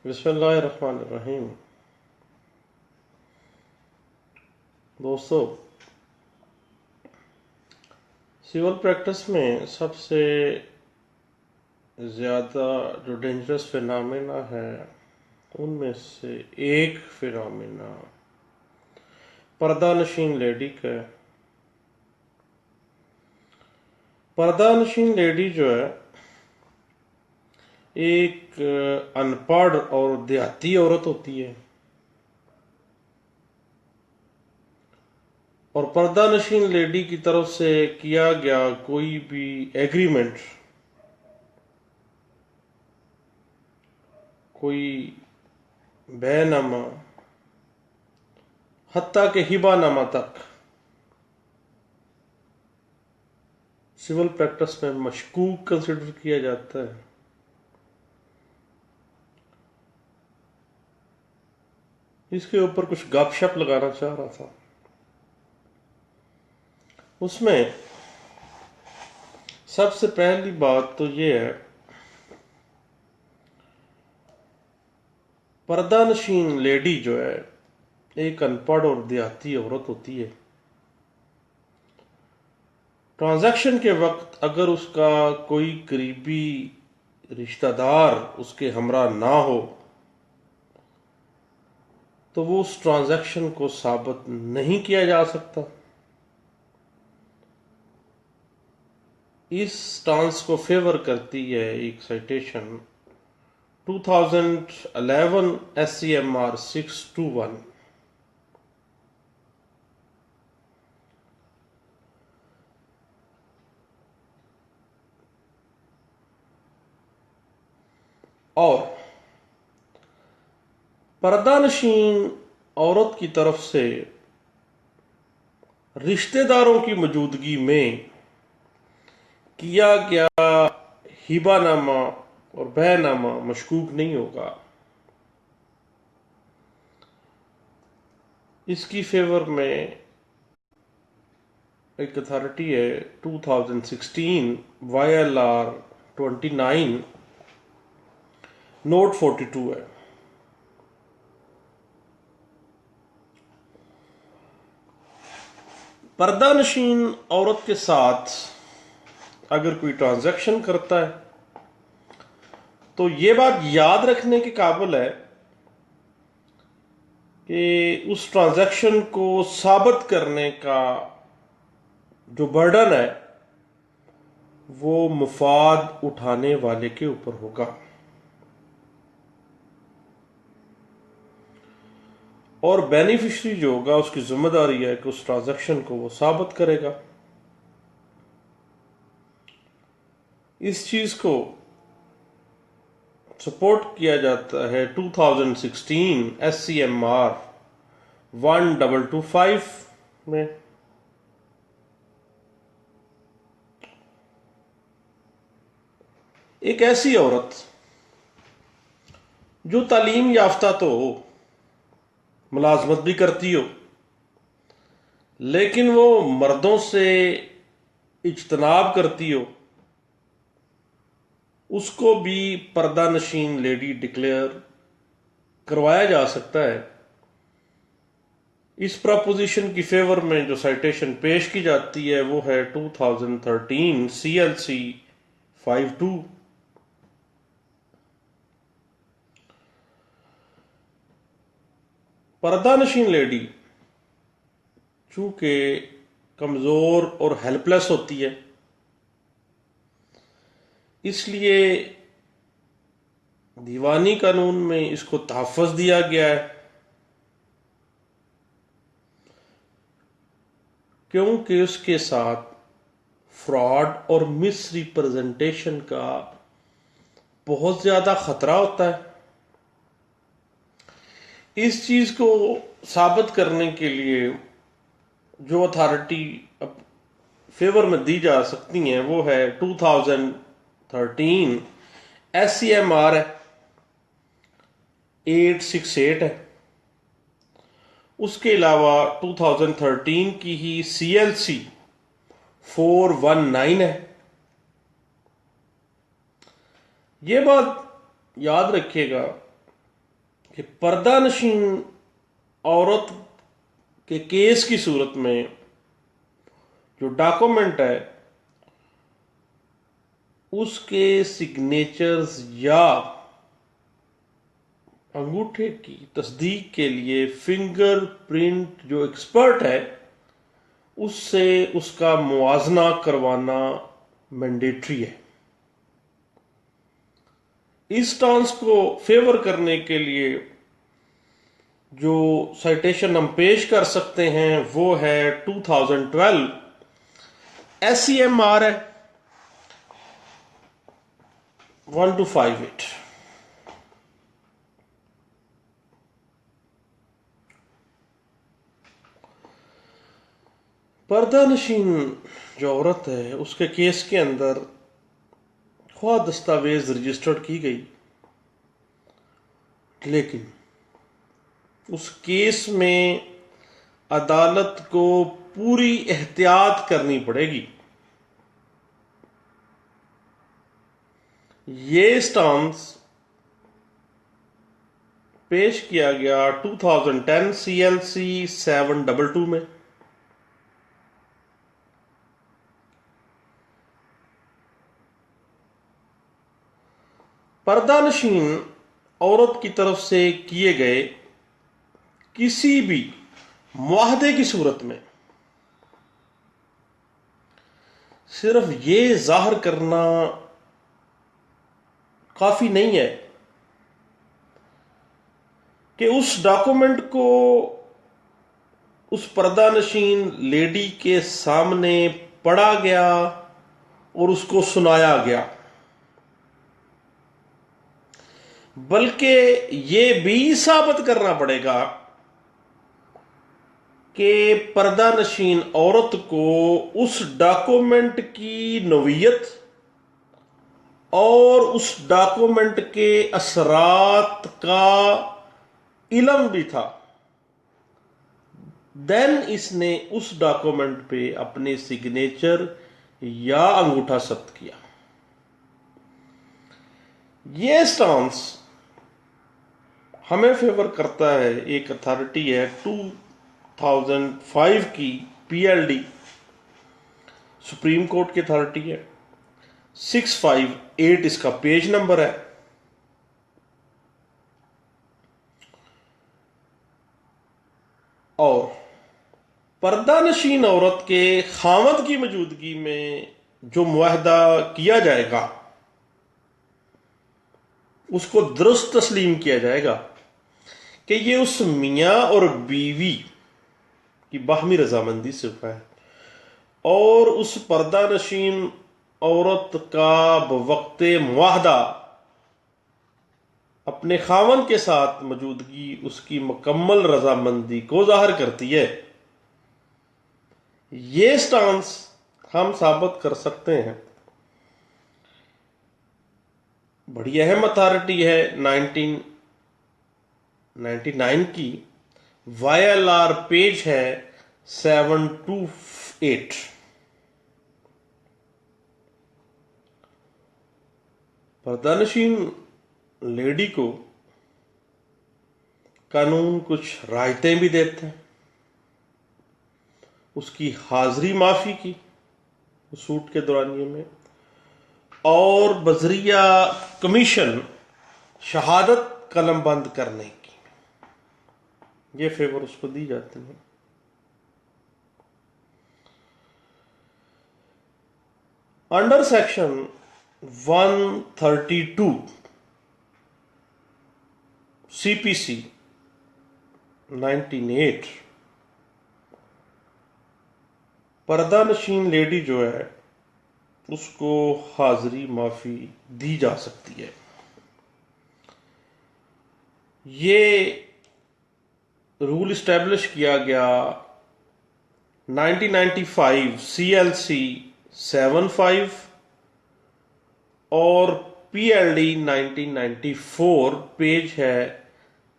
बिस्मिल्लाहिर्रहमानिर्रहीम। दोस्तों, civil practice में सबसे ज़्यादा जो डेंजरस फिनोमेना है उनमें से एक फिनोमेना पर्दानशीन लेडी का है। पर्दानशीन लेडी जो है एक अनपढ़ और देहाती औरत होती है, और पर्दानशीन लेडी की तरफ से किया गया कोई भी एग्रीमेंट, कोई बैनामा, हत्ता के हिबानामा तक सिविल प्रैक्टिस में मशकूक कंसिडर किया जाता है। इसके ऊपर कुछ गपशप लगाना चाह रहा था। उसमें सबसे पहली बात तो ये है, पर्दानशीन लेडी जो है एक अनपढ़ और देहाती औरत होती है। ट्रांजैक्शन के वक्त अगर उसका कोई करीबी रिश्तेदार उसके हमरा ना हो तो वो उस ट्रांजैक्शन को साबित नहीं किया जा सकता। इस स्टांस को फेवर करती है एक साइटेशन 2011 SCMR 621। और पर्दानशीन औरत की तरफ से रिश्तेदारों की मौजूदगी में किया गया हिबानामा और बैनामा मशकूक नहीं होगा। इसकी फेवर में एक अथॉरिटी है 2016 YLR 29 नोट 42 है। पर्दानशीन औरत के साथ अगर कोई ट्रांजैक्शन करता है तो ये बात याद रखने के काबिल है कि उस ट्रांजैक्शन को साबित करने का जो बर्डन है वो मुफाद उठाने वाले के ऊपर होगा, और बेनिफिशरी जो होगा उसकी जिम्मेदारी है कि उस ट्रांजैक्शन को वो साबित करेगा। इस चीज को सपोर्ट किया जाता है 2016 SCMR 1225 में। एक ऐसी औरत जो तालीम याफ्ता तो हो, मुलाजमत भी करती हो, लेकिन वो मर्दों से इज्तनाब करती हो, उसको भी पर्दानशीन लेडी डिक्लेयर करवाया जा सकता है। इस प्रपोजिशन की फेवर में जो साइटेशन पेश की जाती है वो है 2013 CLC 52। पर्दानशीन लेडी चूंकि कमजोर और हेल्पलेस होती है, इसलिए दीवानी कानून में इसको तहफ़्फ़ुज़ दिया गया है, क्योंकि उसके साथ फ्रॉड और मिस रिप्रेजेंटेशन का बहुत ज्यादा खतरा होता है। इस चीज को साबित करने के लिए जो अथॉरिटी फेवर में दी जा सकती हैं वो है 2013 SCMR 868 है। उसके अलावा 2013 की ही CLC 419 है। ये बात याद रखिएगा कि पर्दानशीन औरत के केस की सूरत में जो डॉक्यूमेंट है उसके सिग्नेचर्स या अंगूठे की तस्दीक के लिए फिंगरप्रिंट जो एक्सपर्ट है उससे उसका मुआजना करवाना मैंडेटरी है। इस स्टांस को फेवर करने के लिए जो साइटेशन हम पेश कर सकते हैं वो है 2012 SCMR है 1258। पर्दानशीन जो औरत है उसके केस के अंदर ख्वा दस्तावेज रजिस्टर्ड की गई, लेकिन उस केस में अदालत को पूरी एहतियात करनी पड़ेगी। ये स्टांस पेश किया गया 2010 CLC 722 में। पर्दानशीन औरत की तरफ से किए गए किसी भी मुआहदे की सूरत में सिर्फ ये जाहिर करना काफी नहीं है कि उस डॉक्यूमेंट को उस पर्दानशीन लेडी के सामने पढ़ा गया और उसको सुनाया गया, बल्कि ये भी साबित करना पड़ेगा कि पर्दानशीन औरत को उस डॉक्यूमेंट की नौइयत और उस डॉक्यूमेंट के असरात का इल्म भी था। देन इसने उस डॉक्यूमेंट पे अपने सिग्नेचर या अंगूठा सख्त किया। यह स्टांस हमें फेवर करता है। एक अथॉरिटी है 2005 की PLD सुप्रीम कोर्ट की अथॉरिटी है, 658 इसका पेज नंबर है। और पर्दानशीन औरत के खामद की मौजूदगी में जो मुआहदा किया जाएगा उसको दुरुस्त तस्लीम किया जाएगा कि ये उस मियाँ और बीवी की बाहमी रजामंदी से हुआ है और उस पर्दानशीन औरत का बवक्ते मुआहदा अपने खावन के साथ मौजूदगी उसकी मुकम्मल रजामंदी को जाहिर करती है। ये स्टांस हम साबित कर सकते हैं। बड़ी अहम अथॉरिटी है 1999 की, YLR पेज है 728। पर्दानशीन लेडी को कानून कुछ राहतें भी देते हैं। उसकी हाजिरी माफी की सूट के दौरानिए में और बजरिया कमीशन शहादत कलम बंद करने की ये फेवर उसको दी जाती है। अंडर सेक्शन 132 CPC 1908 पर्दानशीन लेडी जो है उसको हाजिरी माफी दी जा सकती है। ये रूल इस्टेब्लिश किया गया 1995 CLC 75 और PLD 1994 पेज है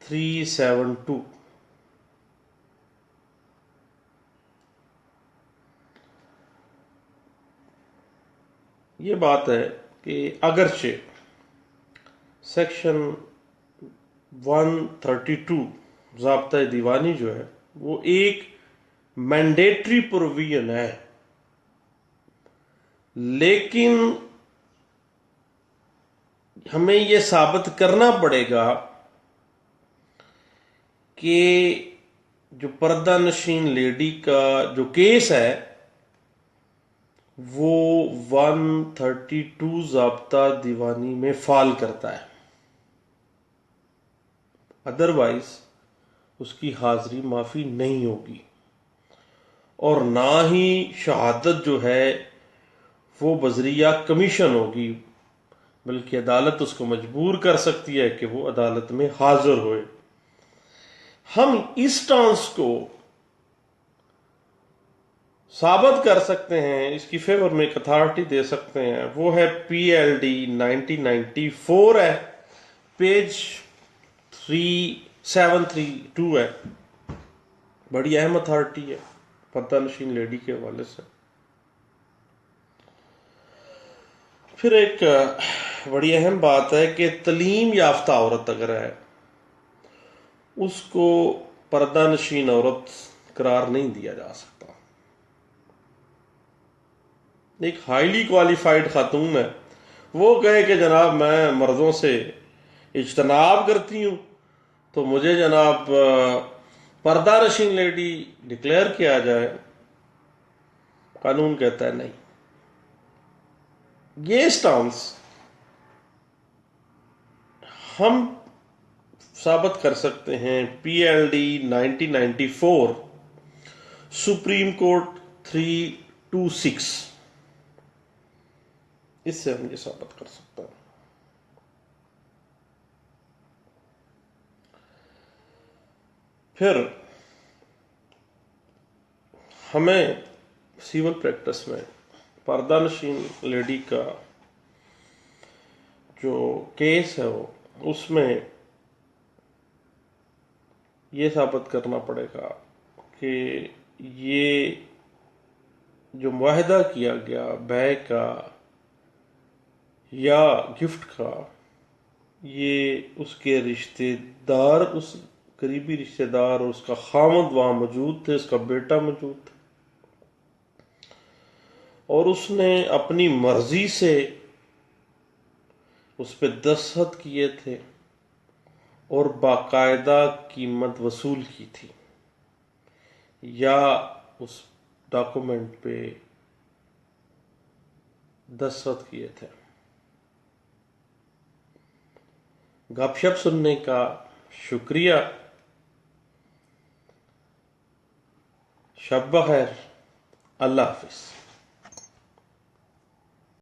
372। ये बात है कि अगरचे सेक्शन 132 ज़ाब्ता दीवानी जो है वो एक मैंडेटरी प्रोविजन है, लेकिन हमें यह साबित करना पड़ेगा कि जो पर्दा नशीन लेडी का जो केस है वो 132 ज़ाब्ता दीवानी में फाल करता है, अदरवाइज उसकी हाजिरी माफी नहीं होगी और ना ही शहादत जो है वो बजरिया कमीशन होगी, बल्कि अदालत उसको मजबूर कर सकती है कि वो अदालत में हाजिर होए। हम इस स्टांस को साबित कर सकते हैं, इसकी फेवर में एक अथॉरिटी दे सकते हैं, वो है PLD 1994 है, पेज 3732 है। बड़ी अहम अथॉरिटी है पर्दा नशीन लेडी के हवाले से। फिर एक बड़ी अहम बात है कि तलीम याफ्ता औरत अगर है उसको पर्दा नशीन औरत करार नहीं दिया जा सकता। एक हाईली क्वालिफाइड खातून है, वो कहे कि जनाब मैं मर्दों से इज्तनाब करती हूँ तो मुझे जनाब पर्दा नशीन लेडी डिक्लेयर किया जाए, कानून कहता है नहीं। ये स्टांस हम साबित कर सकते हैं PLD 1994 सुप्रीम कोर्ट 326, इससे हम ये साबित कर सकते हैं। फिर हमें सिविल प्रैक्टिस में पर्दा नशीन लेडी का जो केस है वो उसमें ये साबित करना पड़ेगा कि ये जो मुआहदा किया गया बै का या गिफ्ट का, ये उसके रिश्तेदार, उस करीबी रिश्तेदार और उसका खामद वहां मौजूद थे, उसका बेटा मौजूद था और उसने अपनी मर्जी से उस पर दस्तखत किए थे और बाकायदा कीमत वसूल की थी या उस डॉक्यूमेंट पे दस्तखत किए थे। गपशप सुनने का शुक्रिया। शब बखैर। अल्लाह हाफिज।